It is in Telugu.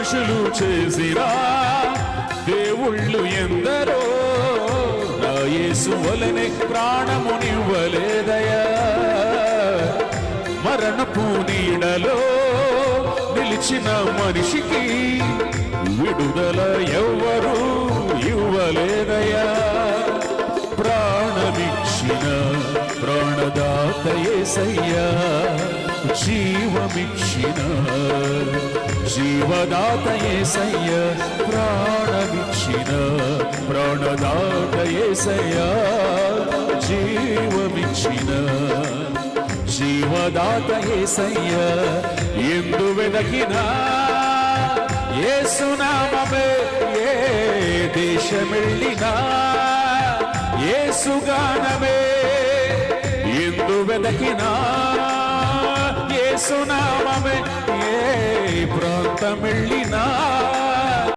మనుషులు చేసిరా దేవుళ్ళు ఎందరో నా యేసు వలెనే ప్రాణమునివ్వలేదయా. మరణపు నీడలో నిలిచిన మనిషికి విడుదల ఎవ్వరూ ఇవ్వలేదయా. ప్రాణమిచ్చిన ప్రాణదాత యేసయ్యా, జీవమిచ్చిన జీవదాత యేసయ్యా, ప్రాణమిచ్చిన ప్రాణదాత యేసయ్యా, జీవమిచ్చిన జీవదాత యేసయ్యా. ఎందు వెదకినా యేసునామమే, ఏ దేశమెళ్ళినా యేసుగానమే. ఎందు వెదకినా యేసునామమే, ఏ ప్రాంతమెళ్ళినా